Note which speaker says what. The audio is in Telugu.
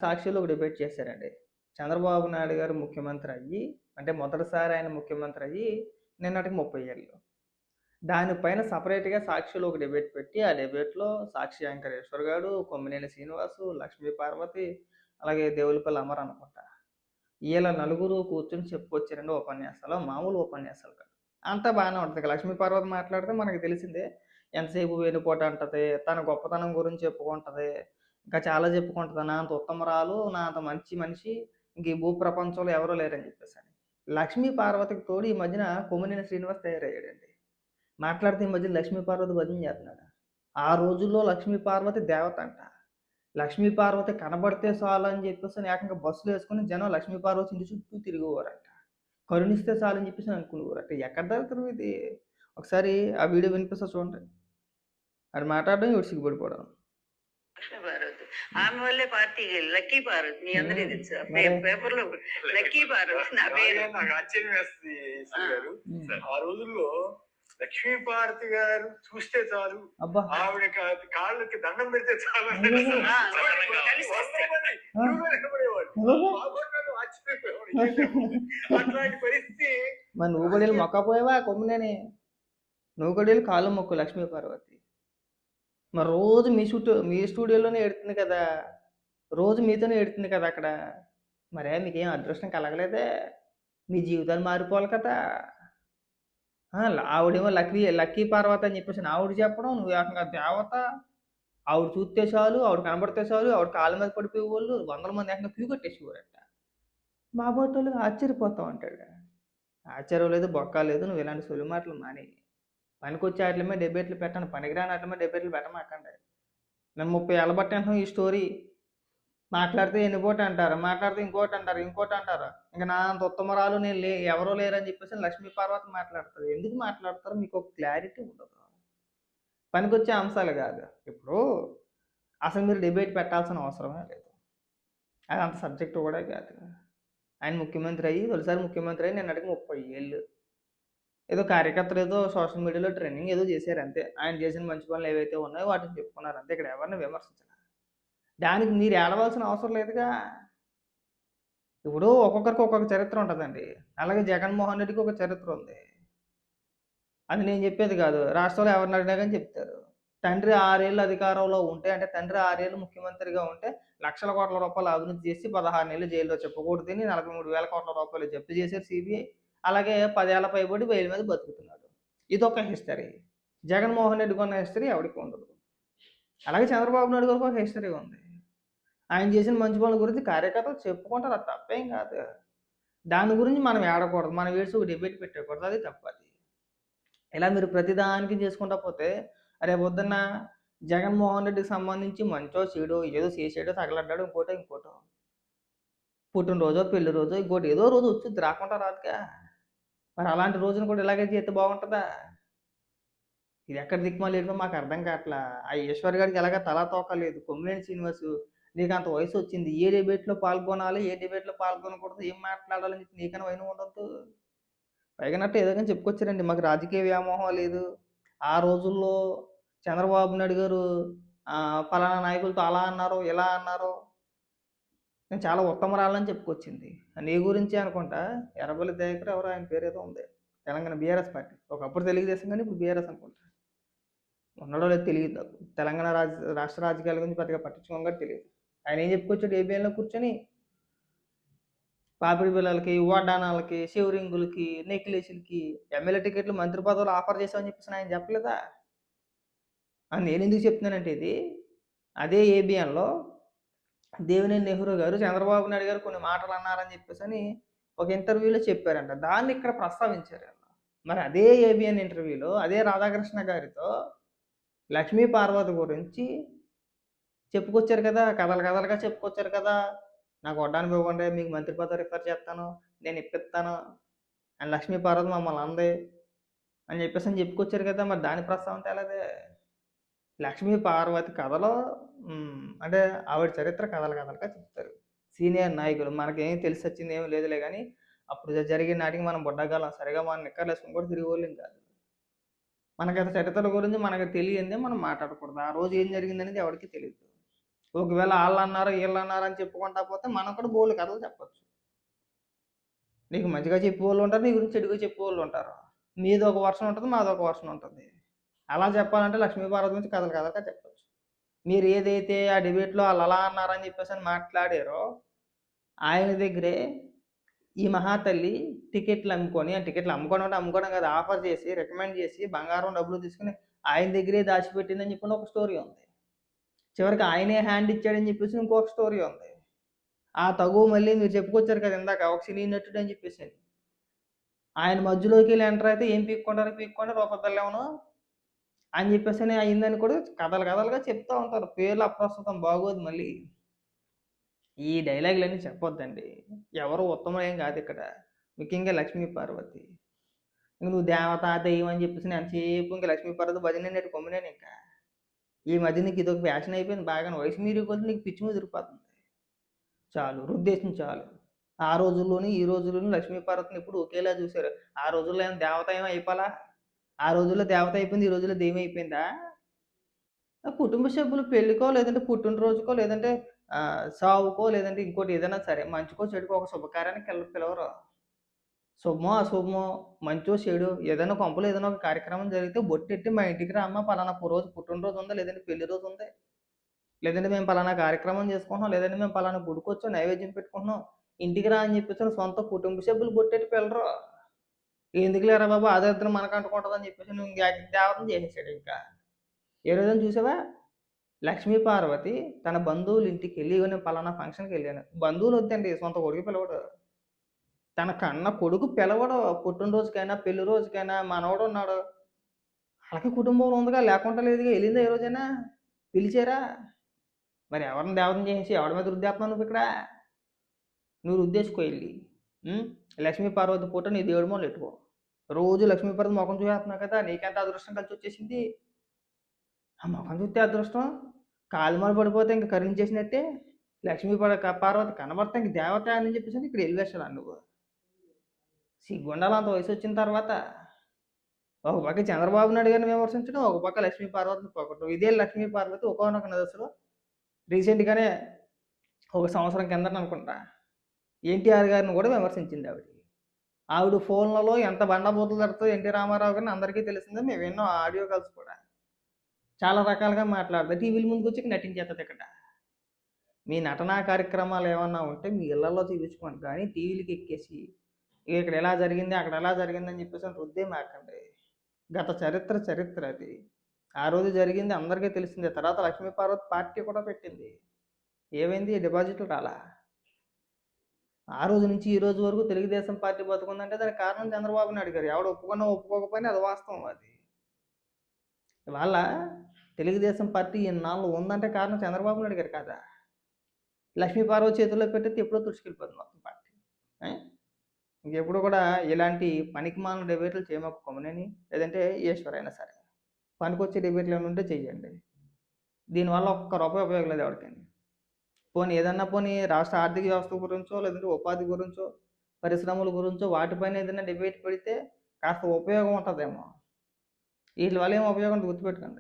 Speaker 1: సాక్షిలో ఒక డిబేట్ చేశారండి. చంద్రబాబు నాయుడు గారు ముఖ్యమంత్రి అయ్యి, అంటే మొదటిసారి ఆయన ముఖ్యమంత్రి అయ్యి నిన్నటికి 30 ఏళ్ళు. దానిపైన సెపరేట్‌గా సాక్షిలో ఒక డిబేట్ పెట్టి, ఆ డిబేట్‌లో సాక్షి యాంకర్ ఈశ్వర్ గాడు, కొమ్మినేని శ్రీనివాసు, లక్ష్మీ పార్వతి, అలాగే దేవులపల్లి అమర్ అనుకుంటా. ఈళ్ళ నలుగురు కూర్చొని చెప్పుకొచ్చారండి ఉపన్యాసాలు. మామూలు ఉపన్యాసాలు కాదు. అంతా బానే ఉంటది. ఇక లక్ష్మీ పార్వతి మాట్లాడితే మనకు తెలిసిందే. ఎంతసేపు వెన్నుపోటు అంటది, తన గొప్పతనం గురించి చెప్పుకుంటది. ఇంకా చాలా చెప్పుకుంటది. నా అంత ఉత్తమురాలు, నా అంత మంచి మనిషి ఇంక ఈ భూ ప్రపంచంలో ఎవరు లేరని చెప్పేసని. లక్ష్మీ పార్వతికి తోడు ఈ మధ్యన కొమ్మినేని శ్రీనివాస్ తయారయ్యాడండి. మాట్లాడితే ఈ మధ్యన లక్ష్మీ పార్వతి భజన చేస్తున్నాడు. ఆ రోజుల్లో లక్ష్మీ పార్వతి దేవత అంట. లక్ష్మీ పార్వతి కనబడితే చాలని చెప్పేసని ఏకంగా బస్సులేసుకొని జనం లక్ష్మీ పార్వతి ఇంటి చుట్టూ తిరిగేవారంట. కరుణిస్తే చాలని చెప్పేసి అనుకునేవారట. ఎక్కడ దొరుకుతరు ఇది? ఒకసారి ఆ వీడియో వినిపిస్తా చూడండి. ఆడు మాట్లాడడం, ఈవిడ సిగ్గుపడిపోవడం.
Speaker 2: లక్ష్మీ పార్వతి ఆమె వల్లే పార్టీకి లక్కీ పార్వతి మీ అందరికీ తెలుసు పేపర్ లో లక్కీ పార్వతి నా పేరు.
Speaker 3: నాకు ఆశ్చర్యం వేస్తుంది ఈశ్వర్ గారు. ఆ రోజుల్లో లక్ష్మీ పార్వతి గారు చూస్తే చాలు,
Speaker 1: అబ్బా
Speaker 3: ఆవిడ కాళ్ళకి దండం పెడితే చాలు అట్లాంటి పరిస్థితి.
Speaker 1: మరి నువ్వు కూడా వెళ్ళి మొక్కపోయావా కొమ్మినేని? నువ్వు కూడా వెళ్ళి కాళ్ళు మొక్కు లక్ష్మీ పార్వతి. మరి రోజు మీ స్టూడియోలోనే ఎడుతుంది కదా, రోజు మీతోనే ఎడుతుంది కదా అక్కడ. మరే మీకేం అదృష్టం కలగలేదే? మీ జీవితాలు మారిపోవాలి కదా. ఆవిడేమో లక్కీ పార్వతి అని చెప్పేసి ఆవిడ చెప్పడం, నువ్వు ఏకంగా దేవత. ఆవిడ చూస్తే చాలు, ఆవిడ కనబడితే చాలు, ఆవిడ కాళ్ళ మీద పడిపోయేవాళ్ళు 100 మంది ఏకంగా క్యూ కట్టేసేవారట. మా బోటోళ్ళు ఆశ్చర్యపోతాం అంటాడు. ఆశ్చర్యం లేదు, బొక్క లేదు, నువ్వు ఇలాంటి సొలి మాటలు మాని. పనికొచ్చే వాటి మీద డిబేట్లు పెట్టండి, పనికిరాని వాటి మీద డిబేట్లు పెట్టమాకండి. నేను 30 ఏళ్ళ బట్టి అంటున్నాం ఈ స్టోరీ. మాట్లాడితే ఎన్నిపోటు అంటారు, మాట్లాడితే ఇంకోటి అంటారు, ఇంకోటి అంటారు. ఇంకా నా అంత ఉత్తమరాలు నేను ఎవరో లేరని చెప్పేసి లక్ష్మీ పార్వతి మాట్లాడుతుంది. ఎందుకు మాట్లాడతారో మీకు ఒక క్లారిటీ ఉండదు. పనికొచ్చే అంశాలు కాదు. ఇప్పుడు అసలు మీరు డిబేట్ పెట్టాల్సిన అవసరమే లేదు. అది అంత సబ్జెక్టు కూడా కాదు. ఆయన ముఖ్యమంత్రి అయ్యి తొలిసారి ముఖ్యమంత్రి అయ్యి నిన్నటికి 30 ఏళ్ళు. ఏదో కార్యకర్తలు ఏదో సోషల్ మీడియాలో ట్రెండింగ్ ఏదో చేశారు అంతే. ఆయన చేసిన మంచి పనులు ఏవైతే ఉన్నాయో వాటిని చెప్పుకున్నారు అంతే. ఇక్కడ ఎవరిని విమర్శించాలి. దానికి మీరు ఏడవలసిన అవసరం లేదుగా. ఇప్పుడు ఒక్కొక్కరికి ఒక్కొక్క చరిత్ర ఉంటుందండి. అలాగే జగన్మోహన్ రెడ్డికి ఒక చరిత్ర ఉంది. అది నేను చెప్పేది కాదు. రాష్ట్రంలో ఎవరిని అడిగినా కానీ చెప్తారు. తండ్రి 6 ఏళ్ళు అధికారంలో ఉంటే, అంటే తండ్రి 6 ఏళ్ళు ముఖ్యమంత్రిగా ఉంటే లక్షల కోట్ల రూపాయలు అవినీతి చేసి 16 నెలలు జైల్లో చెప్పకూడదు తిని 43,000 కోట్ల రూపాయలు జప్తు చేశారు సిబిఐ. అలాగే 10 ఏళ్ల పైబడి బెయిల్ మీద బతుకుతున్నాడు. ఇదొక హిస్టరీ. జగన్మోహన్ రెడ్డికి ఉన్న హిస్టరీ ఎవరికి ఉండదు. అలాగే చంద్రబాబు నాయుడు గారికి ఒక హిస్టరీ ఉంది. ఆయన చేసిన మంచి పనుల గురించి కార్యకర్తలు చెప్పుకుంటారు. అది తప్పేం కాదు. దాని గురించి మనం ఏడకూడదు. మనం ఏడ్చి ఒక డిబేట్ పెట్టకూడదు. అది తప్పది. ఇలా మీరు ప్రతిదానికి చేసుకుంటా పోతే రేపు పొద్దున్న జగన్మోహన్ రెడ్డికి సంబంధించి మంచో చెడో ఏదో చేసాడో తగలడ్డాడు ఇంకోటో పుట్టినరోజో పెళ్లి రోజో ఇంకోటి ఏదో రోజు వచ్చి రాకుండా రాదుగా. మరి అలాంటి రోజున కూడా ఇలాగే చేస్తే బాగుంటుందా? ఇది ఎక్కడ దిక్కుమాలేదో మాకు అర్థం కావట్లా. ఆ ఈశ్వర్ గారికి ఎలాగ తలా తోకలేదు. కొమ్మినేని శ్రీనివాసు నీకు అంత వయసు వచ్చింది, ఏ డిబేట్లో పాల్గొనాలి, ఏ డిబేట్లో పాల్గొనకూడదు, ఏం మాట్లాడాలని చెప్పి నీకన్నా వైన ఉండొద్దు. పైగానట్టు ఏదో కానీ చెప్పుకొచ్చారండి, మాకు రాజకీయ వ్యామోహం లేదు. ఆ రోజుల్లో చంద్రబాబు నాయుడు గారు పలానా నాయకులతో అలా అన్నారు, ఇలా అన్నారు, నేను చాలా ఉత్తమరాలని చెప్పుకొచ్చింది. నీ గురించి అనుకుంటా ఎర్రబెల్లి దయాకర్ ఎవరో ఆయన పేరు ఏదో ఉంది, తెలంగాణ బీఆర్ఎస్ పార్టీ. ఒకప్పుడు తెలుగుదేశం కానీ ఇప్పుడు బీఆర్ఎస్ అనుకుంటా. ఉన్నాడో లేదు తెలియదు నాకు. తెలంగాణ రాష్ట్ర రాజకీయాల గురించి పెద్దగా పట్టించుకోగా తెలియదు. ఆయన ఏం చెప్పుకొచ్చాడు ఏబిఎన్లో కూర్చొని, పాపిడి పిల్లలకి, వడ్డానాలకి, షివరింగులకి, నెక్లెస్లకి ఎమ్మెల్యే టికెట్లు, మంత్రి పదవులు ఆఫర్ చేసామని చెప్పేసి ఆయన చెప్పలేదా? నేను ఎందుకు చెప్తున్నానంటే ఇది అదే ఏబిఎన్లో దేవినేని నెహ్రూ గారు చంద్రబాబు నాయుడు గారు కొన్ని మాటలు అన్నారని చెప్పేసి అని ఒక ఇంటర్వ్యూలో చెప్పారంట. దాన్ని ఇక్కడ ప్రస్తావించారు. మరి అదే ఏబిఎన్ ఇంటర్వ్యూలో అదే రాధాకృష్ణ గారితో లక్ష్మీ పార్వతి గురించి చెప్పుకొచ్చారు కదా, కథలుగా చెప్పుకొచ్చారు కదా. నాకు వడ్డాను ఇవ్వండి, మీకు మంత్రి పదవి రిఫర్ చేస్తాను, నేను ఇప్పిస్తాను అని లక్ష్మీ పార్వతి మమ్మల్ని అందే అని చెప్పేసి అని చెప్పుకొచ్చారు కదా. మరి దాని ప్రస్తావన తేలేదే. లక్ష్మీ పార్వతి కథలో అంటే ఆవిడ చరిత్ర కథలుగా చెప్తారు సీనియర్ నాయకులు. మనకేం తెలిసి వచ్చింది ఏమి లేదులే కానీ అప్పుడు జరిగిన నాటికి మనం బుడ్డగాలం సరిగా మన నిక్కర్లు వేసుకుని కూడా తిరిగి వాళ్ళం కాదు. మనకి చరిత్రల గురించి మనకు తెలియందే మనం మాట్లాడకూడదు. ఆ రోజు ఏం జరిగిందనేది ఎవరికి తెలియదు. ఒకవేళ వాళ్ళు అన్నారు వీళ్ళు అన్నారు అని చెప్పుకుంటా పోతే మనం కూడా బోల్డ్ కథలు చెప్పొచ్చు. నీకు మంచిగా చెప్పేవాళ్ళు ఉంటారు, నీ గురించి చెడుగా చెప్పేవాళ్ళు ఉంటారు. మీది ఒక వర్షన్ ఉంటుంది, మాది ఒక వర్షన్ ఉంటుంది. అలా చెప్పాలంటే లక్ష్మీపార్వతి గురించి కథలు కథలుగా చెప్పొచ్చు. మీరు ఏదైతే ఆ డిబేట్లో వాళ్ళు అలా అన్నారని చెప్పేసి అని మాట్లాడారో ఆయన దగ్గరే ఈ మహాతల్లి టికెట్లు అమ్ముకొని, ఆ టికెట్లు అమ్ముకోవడం అంటే అమ్ముకోవడం కాదు, ఆఫర్ చేసి రికమెండ్ చేసి బంగారం డబ్బులు తీసుకుని ఆయన దగ్గరే దాచిపెట్టిందని చెప్పి ఒక స్టోరీ ఉంది. చివరికి ఆయనే హ్యాండ్ ఇచ్చాడని చెప్పేసి ఇంకొక స్టోరీ ఉంది. ఆ తగు మళ్ళీ మీరు చెప్పుకొచ్చారు కదా ఇందాక ఒక సినీ నటుడు అని చెప్పేసి ఆయన మధ్యలోకి వెళ్ళి ఎంటర్ అయితే ఏం పీక్కుంటారు రూపాయి బిల్లేమను అని చెప్పేసి అని అయిందని కూడా కథలు కథలుగా చెప్తూ ఉంటారు. పేర్లు అప్రస్తుతం బాగోదు మళ్ళీ. ఈ డైలాగులన్నీ చెప్పొద్దండి. ఎవరు ఉత్తమం ఏం కాదు ఇక్కడ. ముఖ్యంగా లక్ష్మీ పార్వతి. ఇంక నువ్వు దేవత దెయ్యం అని చెప్పేసి ఎంతసేపు ఇంకా లక్ష్మీ పార్వతి భజన నేటి కొమ్మినేను ఇంకా. ఈ మధ్య నీకు ఇదొక ఫ్యాషన్ అయిపోయింది బాగా. వయసు మీరి కొద్ది నీకు పిచ్చి మీద తిరిగిపోతుంది. చాలు రుద్దేశం చాలు. ఆ రోజుల్లోని ఈ రోజుల్లోని లక్ష్మీ పార్వతిని ఎప్పుడు ఒకేలా చూశారు. ఆ రోజుల్లో ఏం దేవత ఏమో అయిపోలా. ఆ రోజుల్లో దేవత అయిపోయింది, ఈ రోజుల్లో దెయ్యం అయిపోయిందా? కుటుంబ సభ్యులు పెళ్ళికో లేదంటే పుట్టినరోజుకో లేదంటే సావుకో లేదంటే ఇంకోటి ఏదైనా సరే మంచికో చెడుకో ఒక శుభకార్యానికి పిలవరు. శుభమో అశుభమో మంచో చెడు ఏదైనా కొంపలో ఏదైనా ఒక కార్యక్రమం జరిగితే బొట్టెట్టి మా ఇంటికి రామ్మా పలానా రోజు పుట్టినరోజు ఉందా లేదంటే పెళ్లి రోజు ఉంది లేదంటే మేము పలానా కార్యక్రమం చేసుకుంటున్నాం లేదంటే మేము పలానా గుడికి వచ్చాం నైవేద్యం పెట్టుకుంటున్నాం ఇంటికి రా అని చెప్పేసి సొంత కుటుంబ సభ్యులు బొట్టెట్టి పిల్లరు. ఎందుకు లేరా బాబు ఆదరిద్రం మనకు అంటుకుంటుందని చెప్పేసి నువ్వు దేవతను చేసేసాడు ఇంకా. ఏ రోజున చూసావా లక్ష్మీ పార్వతి తన బంధువుల ఇంటికి వెళ్ళి నేను పలానా ఫంక్షన్కి వెళ్ళాను. బంధువులు వద్దండి, సొంత కొడుకు పిలవడు. తన కన్న కొడుకు పిలవడు. పుట్టినరోజుకైనా పెళ్లి రోజుకైనా మనవడు ఉన్నాడు వాళ్ళకి కుటుంబంలో ఉందిగా లేకుండా లేదుగా. వెళ్ళిందా ఏ రోజైనా పిలిచారా? మరి ఎవరిని దేవతం చేసి ఎవరి మీద రుద్దేస్తున్నావు నువ్వు ఇక్కడ? నువ్వు రుద్దేసుకో వెళ్ళి. లక్ష్మీ పార్వతి పూట నీ దేవుడి మొదలు పెట్టుకో. రోజు లక్ష్మీ పార్వతి ముఖం చూసేస్తున్నావు కదా, నీకెంత అదృష్టం కలిసి వచ్చేసింది. ఆ ముఖం చూస్తే అదృష్టం, కాలుమాలు పడిపోతే ఇంక కరుణించేసినట్టే. లక్ష్మీ పార్వతి కనబడితే ఇంక దేవత అని చెప్పేసి ఇక్కడ వెళ్ళేసాడు నువ్వు. సిగ్గుండాలి అంత వయసు వచ్చిన తర్వాత. ఒక పక్క చంద్రబాబు నాయుడు గారిని విమర్శించడం, ఒక పక్క లక్ష్మీ పార్వతిని పొగట్టడం. ఇదే లక్ష్మీ పార్వతి ఒకనొక దశలో రీసెంట్గానే ఒక సంవత్సరం కిందట అనుకుంటా ఎన్టీఆర్ గారిని కూడా విమర్శించింది ఆవిడ ఫోన్లలో ఎంత బండబూతులు తడుతుందో ఎన్టీ రామారావు గారిని అందరికీ తెలిసిందే. మేము ఎన్నో ఆడియో కాల్స్ కూడా చాలా రకాలుగా మాట్లాడుతుంది. టీవీల ముందుకు వచ్చి నటించేస్తుంది ఇక్కడ. మీ నటనా కార్యక్రమాలు ఏమన్నా ఉంటే మీ ఇళ్లలో చూపించుకోండి, కానీ టీవీలకి ఎక్కేసి ఇక్కడ ఎలా జరిగింది అక్కడ ఎలా జరిగిందని చెప్పేసి రుద్దే మాకండి. గత చరిత్ర అది. ఆ రోజు జరిగింది అందరికీ తెలిసిందే. తర్వాత లక్ష్మీ పార్వతి పార్టీ కూడా పెట్టింది. ఏమైంది? డిపాజిట్లు రాలా. ఆ రోజు నుంచి ఈ రోజు వరకు తెలుగుదేశం పార్టీ బతుకుందంటే దానికి కారణం చంద్రబాబు నాయుడు గారు. ఎవడు ఒప్పుకున్నా ఒప్పుకోకపోయినా అది వాస్తవం. అది ఇవాళ తెలుగుదేశం పార్టీ ఇన్నాళ్ళు ఉందంటే కారణం చంద్రబాబు నాయుడు గారు కాదా? లక్ష్మీ పార్వతి చేతుల్లో పెట్టితే ఎప్పుడో తుడిచికెళ్ళిపోతుంది మొత్తం పార్టీ. ఇంకెప్పుడు కూడా ఇలాంటి పనికిమాలిన డిబేట్లు చేయమాకు కొమ్మనేని లేదంటే ఈశ్వర్ అయినా సరే. పనికొచ్చే డిబేట్లు ఏమైనా ఉంటే చెయ్యండి. దీనివల్ల ఒక్క రూపాయి ఉపయోగం లేదు ఎవరికైనా. పోనీ రాష్ట్ర ఆర్థిక వ్యవస్థ గురించో లేదంటే ఉపాధి గురించో పరిశ్రమల గురించో వాటిపైన ఏదైనా డిబేట్ పెడితే కాస్త ఉపయోగం ఉంటుందేమో. వీటి వల్ల ఏం ఉపయోగం గుర్తుపెట్టుకోండి.